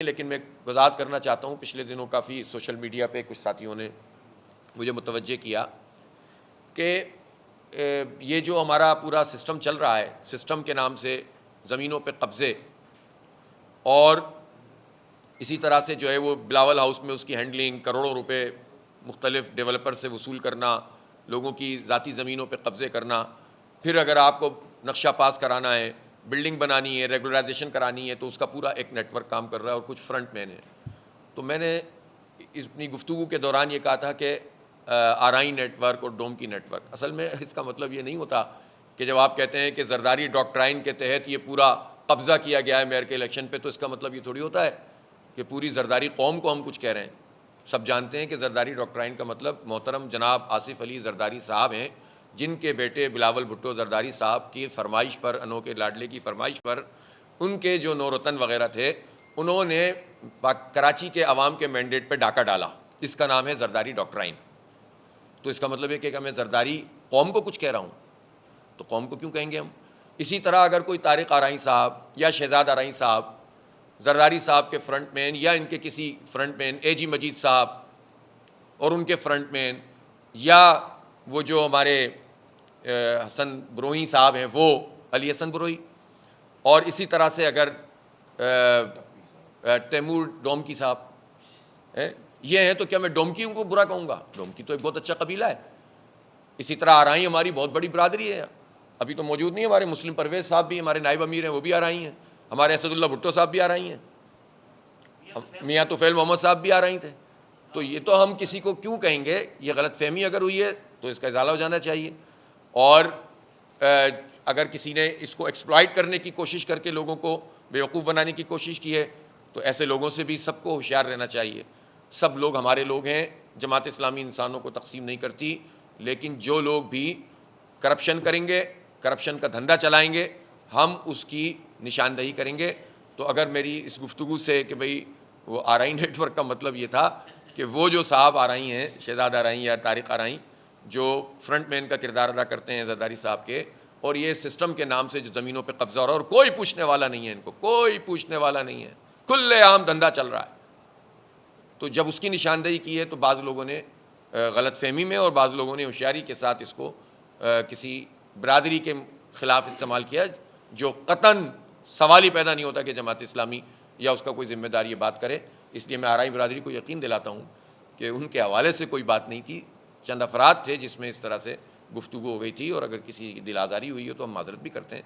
लेकिन मैं वजाहत करना चाहता हूँ, पिछले दिनों काफ़ी सोशल मीडिया पे कुछ साथियों ने मुझे मुतवज्जे किया कि ये जो हमारा पूरा सिस्टम चल रहा है, सिस्टम के नाम से ज़मीनों पे कब्ज़े और इसी तरह से जो है वो बिलावल हाउस में उसकी हैंडलिंग, करोड़ों रुपए मुख्तलिफ डेवलपर से वसूल करना, लोगों की ज़ाती ज़मीनों पे कब्ज़े करना, फिर अगर आपको नक्शा पास कराना है, बिल्डिंग बनानी है, रेगुलराइजेशन करानी है, तो उसका पूरा एक नेटवर्क काम कर रहा है और कुछ फ्रंट मैन है। तो मैंने अपनी गुफ्तगू के दौरान ये कहा था कि आरआई नेटवर्क और डोम की नेटवर्क, असल में इसका मतलब ये नहीं होता कि जब आप कहते हैं कि जरदारी डॉक्ट्राइन के तहत ये पूरा कब्ज़ा किया गया है मेयर के इलेक्शन पे, तो इसका मतलब ये थोड़ी होता है कि पूरी जरदारी कौम को हम कुछ कह रहे हैं। सब जानते हैं कि जरदारी डॉक्ट्राइन का मतलब मोहतरम जनाब आसिफ अली जरदारी साहब हैं, जिनके बेटे बिलावल भुट्टो जरदारी साहब की फरमाइश पर, अनोखे लाडले की फरमाइश पर, उनके जो नौरतन वगैरह थे, उन्होंने कराची के अवाम के मैंडेट पर डाका डाला। इसका नाम है जरदारी डॉक्ट्राइन। तो इसका मतलब है कि मैं जरदारी कौम को कुछ कह रहा हूँ, तो कौम को क्यों कहेंगे हम। इसी तरह अगर कोई तारिक आरई साहब या शहजाद आरई साहब जरदारी साहब के फ्रंट मैन या इनके किसी फ्रंट मैन एजी मजीद साहब और उनके फ्रंट मैन, या वो जो हमारे हसन ब्रोही साहब हैं, वो अली हसन ब्रोही, और इसी तरह से अगर तैमूर डोमकी साहब हैं, ये हैं, तो क्या मैं डोमकियों को बुरा कहूँगा? डोमकी तो एक बहुत अच्छा कबीला है। इसी तरह आरई हमारी बहुत बड़ी बरादरी है। अभी तो मौजूद नहीं है, हमारे मुस्लिम परवेज़ साहब भी, हमारे नायब अमीर हैं, वो भी आरई हैं। हमारे असदुल्ला भुट्टो साहब भी आरई हैं, मियाँ तुफैल मोहम्मद साहब भी आरई थे। तो ये तो हम किसी को क्यों कहेंगे? ये गलत फहमी अगर हुई है तो इसका इजाला हो जाना चाहिए। और अगर किसी ने इसको एक्सप्लॉइट करने की कोशिश करके लोगों को बेवकूफ़ बनाने की कोशिश की है, तो ऐसे लोगों से भी सबको होशियार रहना चाहिए। सब लोग हमारे लोग हैं, जमात इस्लामी इंसानों को तकसीम नहीं करती, लेकिन जो लोग भी करप्शन करेंगे, करप्शन का धंधा चलाएंगे, हम उसकी निशानदही करेंगे। तो अगर मेरी इस गुफ्तगू से कि भाई वो आरई नेटवर्क का मतलब ये था कि वो जो साहब आरई हैं, शहजाद आरई या तारिक आरई, जो फ्रंट मैन का किरदार अदा करते हैं जरदारी साहब के, और ये सिस्टम के नाम से जो ज़मीनों पे कब्ज़ा हो रहा है और कोई पूछने वाला नहीं है, इनको कोई पूछने वाला नहीं है, खुल्लेआम धंधा चल रहा है। तो जब उसकी निशानदही की है तो बाज़ लोगों ने गलत फहमी में और बाज़ लोगों ने होशियारी के साथ इसको किसी बरादरी के ख़िलाफ़ इस्तेमाल किया, जो कतन सवाल ही पैदा नहीं होता कि जमात इस्लामी या उसका कोई ज़िम्मेदार ये बात करे। इसलिए मैं आरई बरादरी को यकीन दिलाता हूँ कि उनके हवाले से कोई बात नहीं थी, चंद अफराद थे जिसमें इस तरह से गुफ्तगू हो गई थी, और अगर किसी की दिल आज़ारी हुई हो तो हम माज़रत भी करते हैं।